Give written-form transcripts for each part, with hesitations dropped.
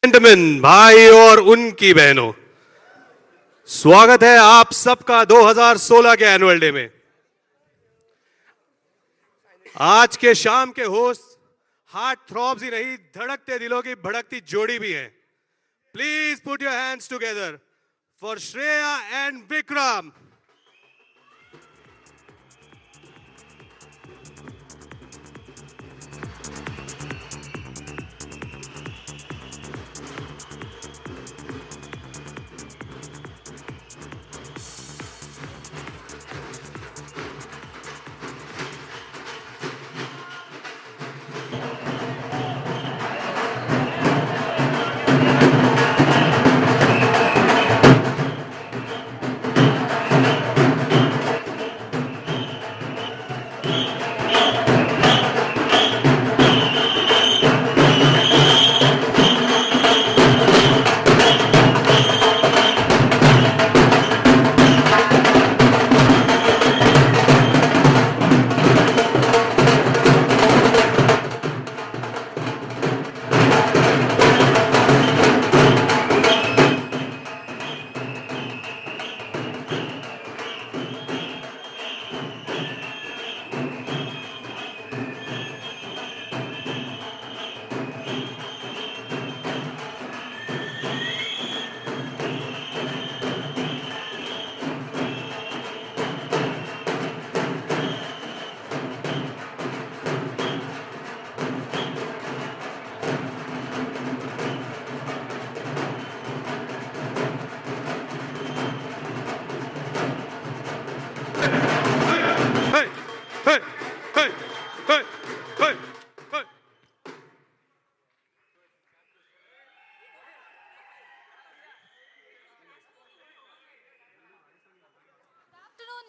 Gentleman, भाई और उनकी बहनों, स्वागत है आप सबका 2016 के एनुअल डे में। आज के शाम के होस्ट हार्ट थ्रॉब्स ही नहीं, धड़कते दिलों की भड़कती जोड़ी भी हैं। Please put your hands together for Shreya and Vikram.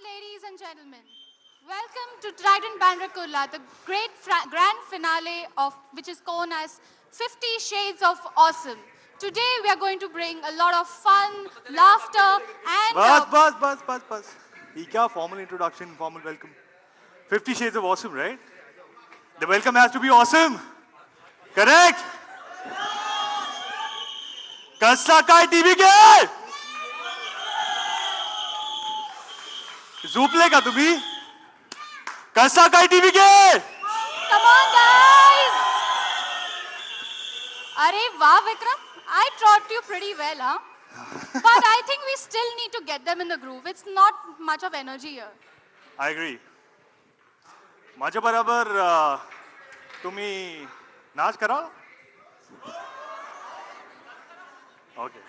Ladies and gentlemen, welcome to Trident Bandrakulla, the great grand finale of which is known as 50 Shades of Awesome. Today we are going to bring a lot of fun, laughter and... बस ये क्या formal introduction, formal welcome. 50 Shades of Awesome, right? The welcome has to be awesome. Correct? कसला काय TBK? झोपले का तुम्ही? कसा काय TBK? Come on guys! अरे वाह Vikram, I taught you pretty well, huh? But I think we still need to get them in the groove. It's not much of energy here. I agree. माझ्या बराबर तुम्ही नाच करा? Okay.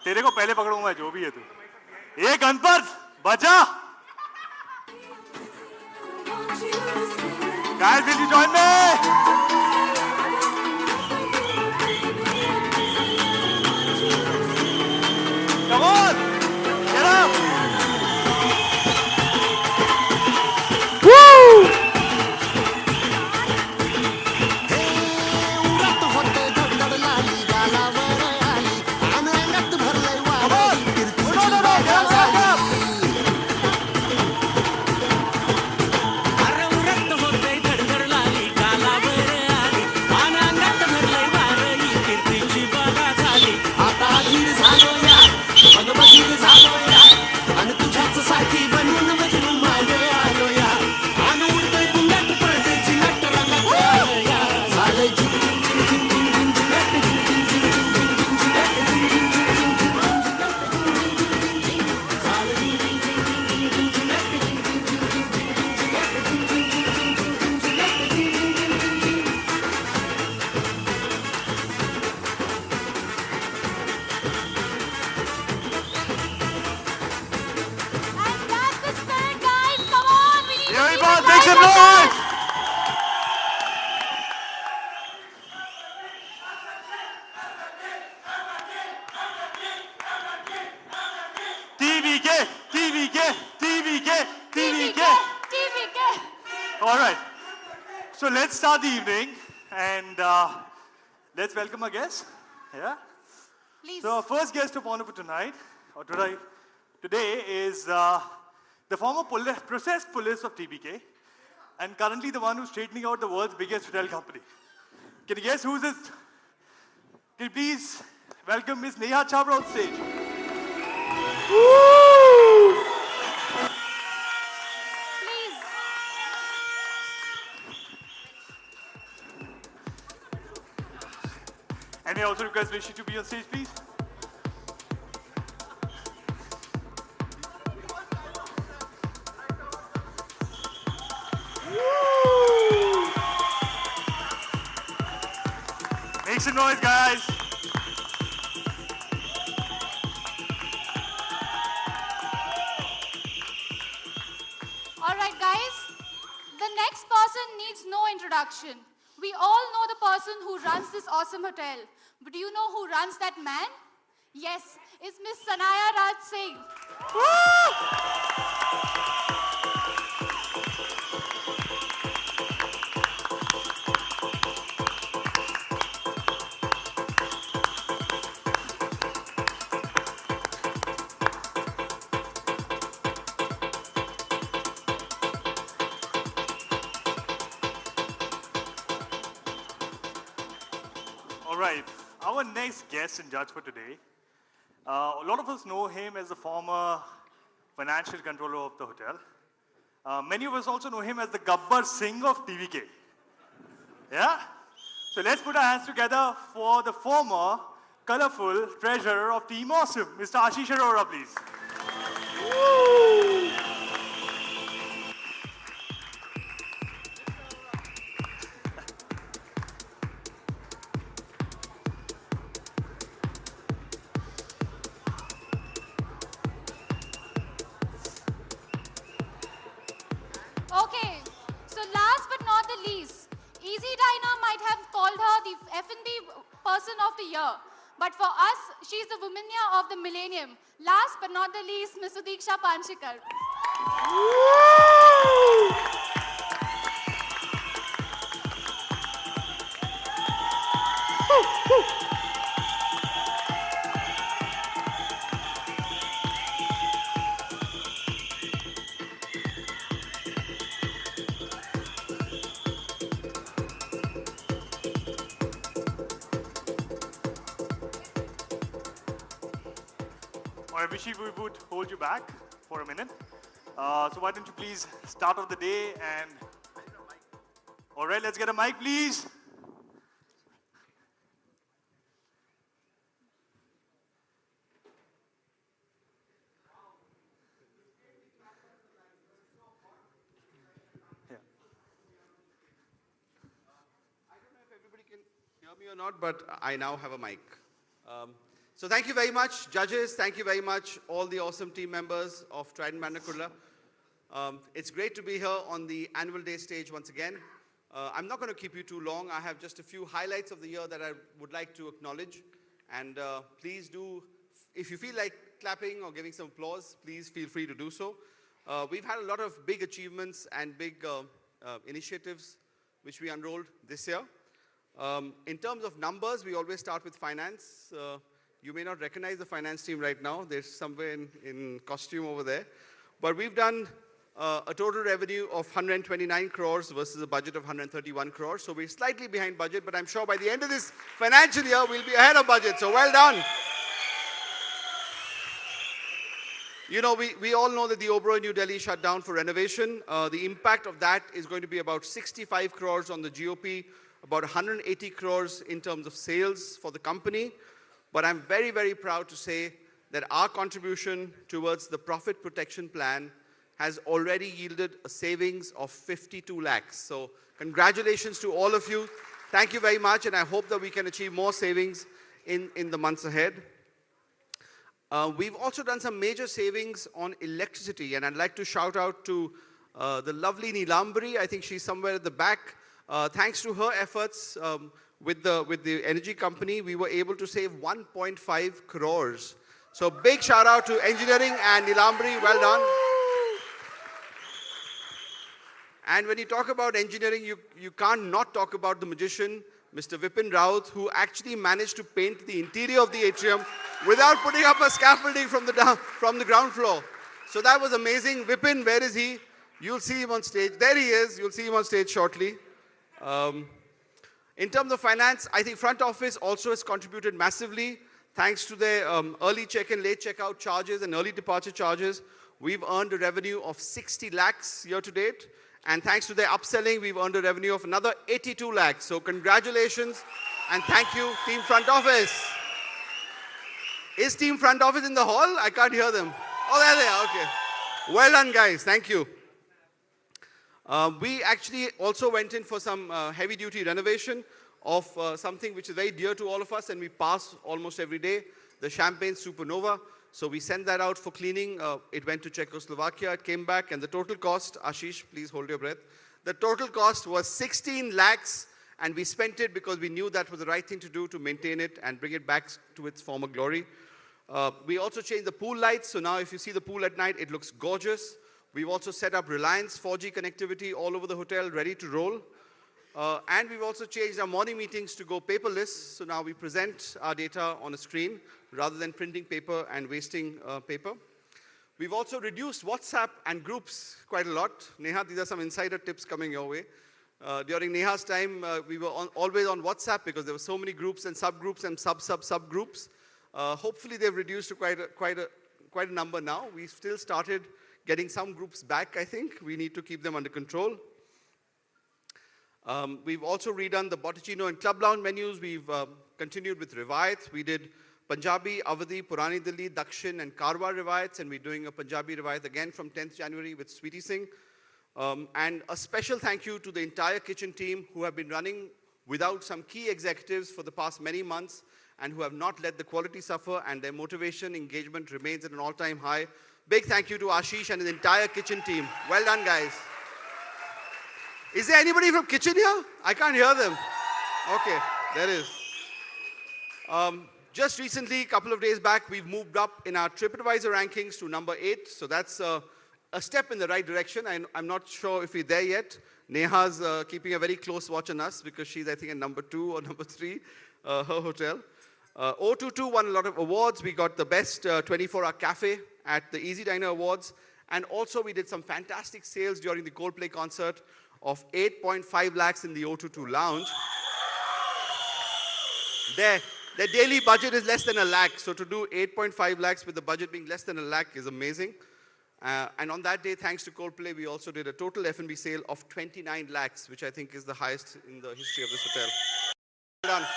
तेरे को पहले पकड़ूंगा जो भी है तू. एक गणपत बजा. Guys, will you join me? Come on, get up. Woo! Make some noise! TBK, TBK, TBK, TBK. All right. So let's start the evening and let's welcome our guests. Yeah. Please. So our first guest of honor for tonight, or today is the former process police of TBK. And currently the one who's straightening out the world's biggest hotel company. Can you guess who's this Can you please welcome Miss Neha Chhabra on stage? Please. And I also request Rishi to be on stage, please. Make some noise, guys. All right, guys. The next person needs no introduction. We all know the person who runs this awesome hotel. But do you know who runs that man? Yes, it's Miss Sanaya Raj Singh. All right, our next guest and judge for today. A lot of us know him as the former financial controller of the hotel. Many of us also know him as the Gabbar Singh of TBK. Yeah? So let's put our hands together for the former colorful treasurer of Team Awesome, Mr. Ashish Arora, please. Okay, so last but not the least, Easy Diner might have called her the F&B person of the year. But for us, she's the Womenia of the millennium. Last but not the least, Ms. Udiksha Panchikar. All right, Rishi, we would hold you back for a minute. So why don't you please start off the day and... All right, let's get a mic, please. Yeah. I don't know if everybody can hear me or not, but I now have a mic. So thank you very much, judges. Thank you very much, all the awesome team members of Trident Bandakurla. It's great to be here on the annual day stage once again. I'm not going to keep you too long. I have just a few highlights of the year that I would like to acknowledge. And please do, if you feel like clapping or giving some applause, please feel free to do so. We've had a lot of big achievements and big initiatives which we unrolled this year. In terms of numbers, we always start with finance. You may not recognize the finance team right now. They're somewhere in costume over there. But we've done a total revenue of 129 crores versus a budget of 131 crores. So we're slightly behind budget, but I'm sure by the end of this financial year, we'll be ahead of budget. So well done. You know, we all know that the Oberoi New Delhi shut down for renovation. The impact of that is going to be about 65 crores on the GOP, about 180 crores in terms of sales for the company. But I'm very, very proud to say that our contribution towards the profit protection plan has already yielded a savings of 52 lakhs. So congratulations to all of you. Thank you very much, and I hope that we can achieve more savings in the months ahead. We've also done some major savings on electricity, and I'd like to shout out to the lovely Neelambari. I think she's somewhere at the back. Thanks to her efforts with the energy company, we were able to save 1.5 crores. So big shout out to engineering and Neelambari, well done. And when you talk about engineering, you can't not talk about the magician, Mr. Vipin Raut, who actually managed to paint the interior of the atrium without putting up a scaffolding from the ground floor. So that was amazing. Vipin, where is he? You'll see him on stage. There he is. You'll see him on stage shortly. In terms of finance, I think front office also has contributed massively. Thanks to their early check-in, late checkout charges and early departure charges, we've earned a revenue of 60 lakhs year to date. And thanks to their upselling, we've earned a revenue of another 82 lakhs. So congratulations and thank you, Team Front Office. Is Team Front Office in the hall? I can't hear them. Oh, there they are, okay. Well done, guys, thank you. We actually also went in for some heavy-duty renovation of something which is very dear to all of us and we pass almost every day, the Champagne Supernova. So we sent that out for cleaning. It went to Czechoslovakia, it came back, and the total cost, Ashish, please hold your breath. The total cost was 16 lakhs, and we spent it because we knew that was the right thing to do to maintain it and bring it back to its former glory. We also changed the pool lights, so now if you see the pool at night, it looks gorgeous. We've also set up Reliance 4G connectivity all over the hotel, ready to roll. And we've also changed our morning meetings to go paperless, so now we present our data on a screen rather than printing paper and wasting paper. We've also reduced WhatsApp and groups quite a lot. Neha, these are some insider tips coming your way. During Neha's time, we were always on WhatsApp because there were so many groups and subgroups and subgroups. Hopefully they've reduced to quite a number now. We've still started getting some groups back, I think. We need to keep them under control. We've also redone the Botticino and Club Lounge menus. We've continued with Rivayat. We did Punjabi, Awadhi, Purani Delhi, Dakshin and Karwar Rivayats, and we're doing a Punjabi Rivayat again from 10th January with Sweetie Singh. And a special thank you to the entire kitchen team who have been running without some key executives for the past many months and who have not let the quality suffer, and their motivation, engagement remains at an all-time high. Big thank you to Ashish and his entire kitchen team. Well done, guys. Is there anybody from kitchen here? I can't hear them. Okay, there is. Just recently, a couple of days back, we've moved up in our TripAdvisor rankings to number 8. So that's a step in the right direction. I'm not sure if we're there yet. Neha's keeping a very close watch on us because she's, I think, at number 2 or number 3, her hotel. O22 won a lot of awards. We got the best 24-hour cafe at the Easy Diner Awards. And also, we did some fantastic sales during the Coldplay concert of 8.5 lakhs in the O22 lounge. Their daily budget is less than a lakh, so to do 8.5 lakhs with the budget being less than a lakh is amazing. And on that day, thanks to Coldplay, we also did a total F&B sale of 29 lakhs, which I think is the highest in the history of this hotel. Well done.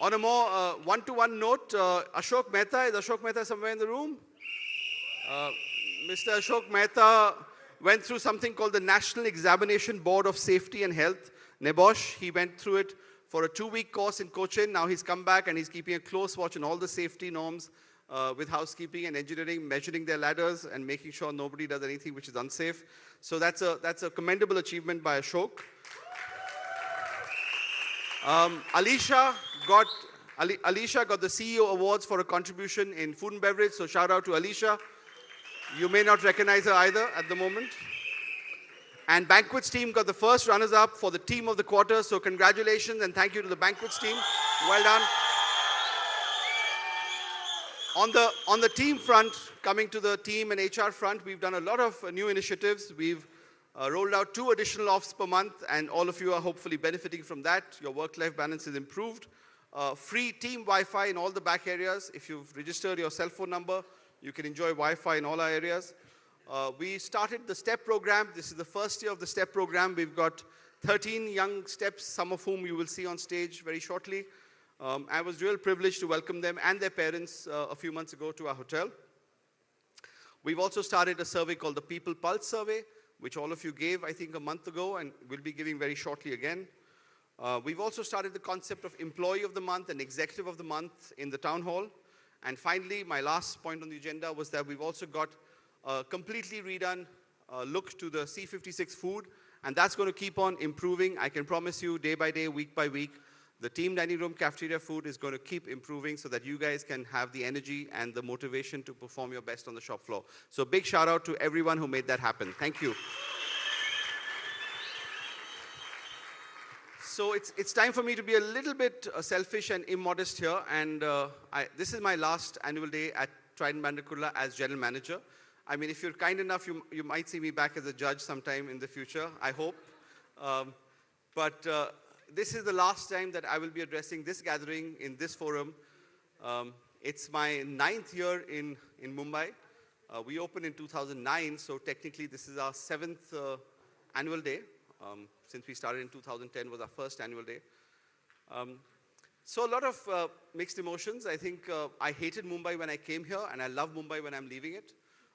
On a more one-to-one note, Ashok Mehta, is Ashok Mehta somewhere in the room? Mr. Ashok Mehta went through something called the National Examination Board of Safety and Health, NEBOSH. He went through it for a 2-week course in Cochin. Now he's come back and he's keeping a close watch on all the safety norms with housekeeping and engineering, measuring their ladders and making sure nobody does anything which is unsafe. So that's a commendable achievement by Ashok. Alicia got the CEO Awards for a contribution in food and beverage, so shout out to Alicia. You may not recognize her either at the moment. And Banquets team got the first runners-up for the team of the quarter, so congratulations and thank you to the Banquets team. Well done. On the team front, coming to the team and HR front, we've done a lot of new initiatives. We've rolled out 2 additional offs per month, and all of you are hopefully benefiting from that. Your work-life balance is improved. Free team Wi-Fi in all the back areas. If you've registered your cell phone number, you can enjoy Wi-Fi in all our areas. We started the STEP program. This is the first year of the STEP program. We've got 13 young STEPs, some of whom you will see on stage very shortly. I was real privileged to welcome them and their parents a few months ago to our hotel. We've also started a survey called the People Pulse Survey, which all of you gave, I think, a month ago, and we'll be giving very shortly again. We've also started the concept of Employee of the Month and Executive of the Month in the town hall. And finally, my last point on the agenda was that we've also got a completely redone look to the C56 food, and that's going to keep on improving. I can promise you, day by day, week by week, the team dining room cafeteria food is going to keep improving so that you guys can have the energy and the motivation to perform your best on the shop floor. So big shout out to everyone who made that happen. Thank you. So it's time for me to be a little bit selfish and immodest here, and this is my last annual day at Trident Bandra Kurla as general manager. I mean, if you're kind enough, you might see me back as a judge sometime in the future, I hope. But this is the last time that I will be addressing this gathering in this forum. It's my 9th year in Mumbai. We opened in 2009, so technically this is our 7th annual day. Since we started in 2010 was our first annual day. So a lot of mixed emotions. I think I hated Mumbai when I came here, and I love Mumbai when I'm leaving it.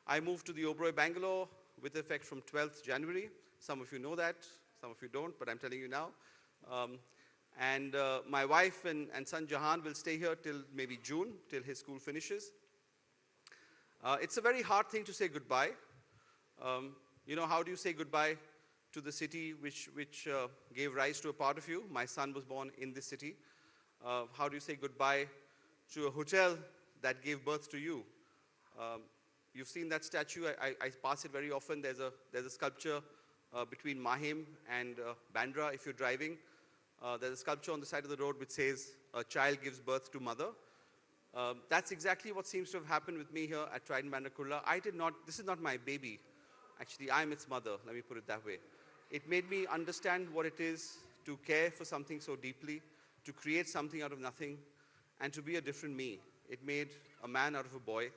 I moved to the Oberoi, Bangalore with effect from 12th January. Some of you know that, some of you don't, but I'm telling you now. And my wife and son Jahan will stay here till maybe June, till his school finishes. It's a very hard thing to say goodbye. You know, how do you say goodbye to the city which gave rise to a part of you? My son was born in this city. How do you say goodbye to a hotel that gave birth to you? You've seen that statue. I pass it very often. There's a sculpture between Mahim and Bandra. If you're driving, there's a sculpture on the side of the road which says, "A child gives birth to mother." That's exactly what seems to have happened with me here at Trident Bandra Kurla. This is not my baby. Actually, I'm its mother, let me put it that way. It made me understand what it is to care for something so deeply, to create something out of nothing, and to be a different me. It made a man out of a boy.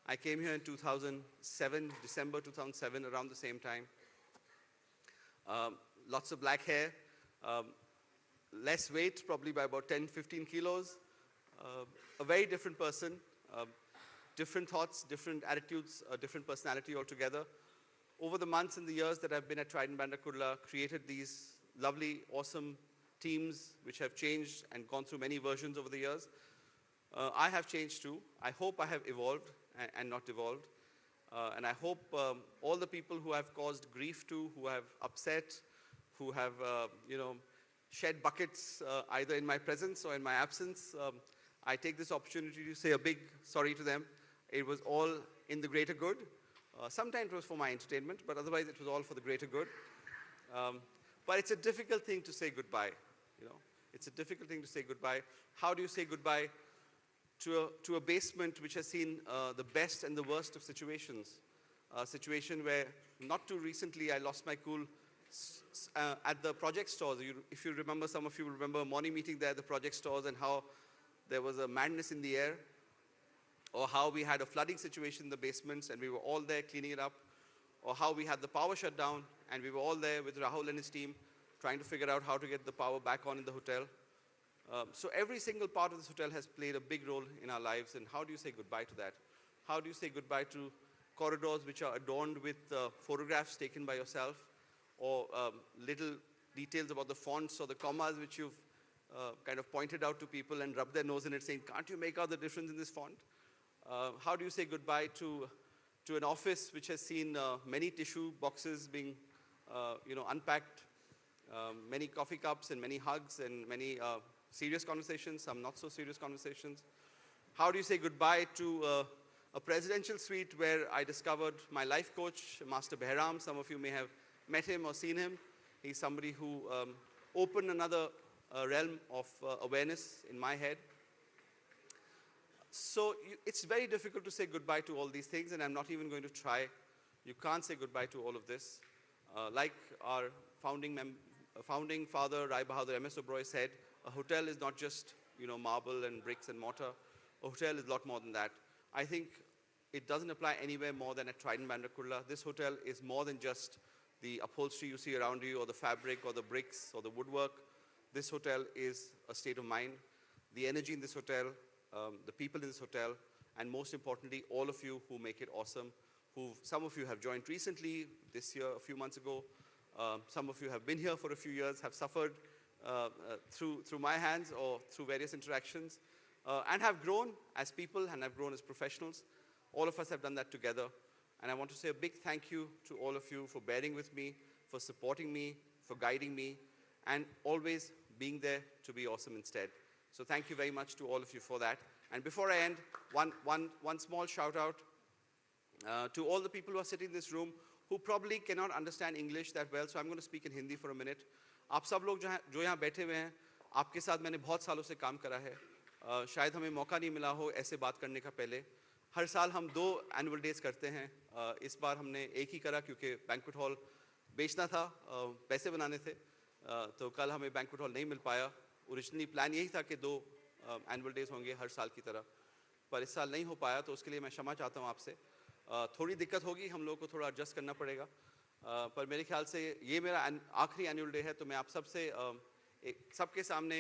I came here in 2007, December 2007, around the same time. Lots of black hair, less weight, probably by about 10, 15 kilos. A very different person, different thoughts, different attitudes, a different personality altogether. Over the months and the years that I've been at Trident Bandra Kurla, created these lovely, awesome teams which have changed and gone through many versions over the years. I have changed too. I hope I have evolved and not devolved. And I hope all the people who have caused grief to, who have upset, who have shed buckets either in my presence or in my absence, I take this opportunity to say a big sorry to them. It was all in the greater good. Sometimes it was for my entertainment, but otherwise it was all for the greater good. But it's a difficult thing to say goodbye. It's a difficult thing to say goodbye. How do you say goodbye to a basement which has seen the best and the worst of situations? A situation where not too recently I lost my cool at the project stores. If you remember, some of you will remember a morning meeting there at the project stores and how there was a madness in the air, or how we had a flooding situation in the basements and we were all there cleaning it up, or how we had the power shut down and we were all there with Rahul and his team trying to figure out how to get the power back on in the hotel. So every single part of this hotel has played a big role in our lives, and how do you say goodbye to that? How do you say goodbye to corridors which are adorned with photographs taken by yourself, or little details about the fonts or the commas which you've kind of pointed out to people and rubbed their nose in it saying, "Can't you make out the difference in this font?" How do you say goodbye to an office which has seen many tissue boxes being unpacked, many coffee cups and many hugs and many serious conversations, some not so serious conversations? How do you say goodbye to a presidential suite where I discovered my life coach, Master Behram? Some of you may have met him or seen him. He's somebody who opened another realm of awareness in my head. So it's very difficult to say goodbye to all these things, and I'm not even going to try. You can't say goodbye to all of this. Like our founding father, Rai Bahadur M.S. Oberoi, said, a hotel is not just marble and bricks and mortar. A hotel is a lot more than that. I think it doesn't apply anywhere more than at Trident Bandra Kurla. This hotel is more than just the upholstery you see around you, or the fabric, or the bricks, or the woodwork. This hotel is a state of mind. The energy in this hotel, the people in this hotel, and most importantly, all of you who make it awesome. Some of you have joined recently, this year, a few months ago. Some of you have been here for a few years, have suffered through my hands or through various interactions, and have grown as people and have grown as professionals. All of us have done that together. And I want to say a big thank you to all of you for bearing with me, for supporting me, for guiding me, and always being there to be awesome instead. So thank you very much to all of you for that. And before I end, one small shout out to all the people who are sitting in this room who probably cannot understand English that well. So I'm going to speak in Hindi for a minute. आप सब लोग जो यहाँ बैठे हुए हैं, आपके साथ मैंने बहुत सालों से काम करा है. शायद हमें मौका नहीं मिला हो ऐसे बात करने का पहले. हर साल हम 2 एनुअल डेज करते हैं. इस बार हमने एक ही करा क्योंकि बैंक्वेट हॉल बेचना था, पैसे बनाने थे. तो कल हमें बैंक्वेट हॉल नहीं मिल पाया। ओरिजिनली प्लान यही था कि 2 एनुअल डेज होंगे हर साल की तरह, पर इस साल नहीं हो पाया, तो उसके लिए मैं क्षमा चाहता हूँ आपसे। थोड़ी दिक्कत होगी, हम लोगों को थोड़ा एडजस्ट करना पड़ेगा, पर मेरे ख्याल से ये मेरा आखिरी एनुअल डे है, तो मैं आप सबसे सबके सामने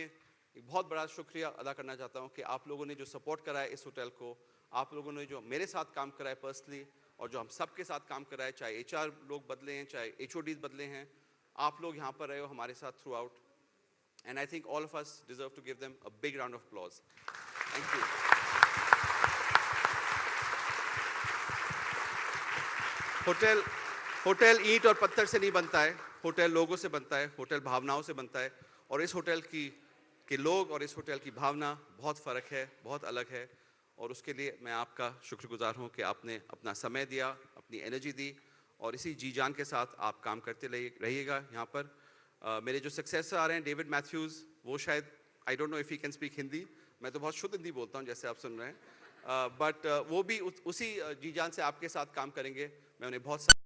एक बहुत बड़ा शुक्रिया अदा करना चाहता हूँ कि आप लोगों ने जो सपोर्ट करा है इस होटल को, आप लोगों ने जो मेरे साथ काम करा है पर्सनली, और जो हम सबके साथ काम करा है, चाहे HR लोग बदले हैं, चाहे HODs बदले हैं, आप लोग यहाँ पर रहे हो हमारे साथ throughout, and I think all of us deserve to give them a big round of applause. Thank you. Hotel ईंट और पत्थर से नहीं बनता है, होटल लोगों से बनता है, होटल भावनाओं से बनता है, और इस होटल के लोग और इस होटल की भावना बहुत फ़र्क है, बहुत अलग है, और उसके लिए मैं आपका शुक्रगुजार हूँ कि आपने अपना समय दिया, अपनी एनर्जी दी, और इसी जी जान के साथ आप काम करते रहिएगा यहाँ पर। मेरे जो सक्सेसर आ रहे हैं डेविड मैथ्यूज़, वो शायद I don't know if he can speak Hindi, मैं तो बहुत शुद्ध हिंदी बोलता हूँ जैसे आप सुन रहे हैं, बट वो भी उसी जी जान से आपके साथ काम करेंगे। मैं उन्हें बहुत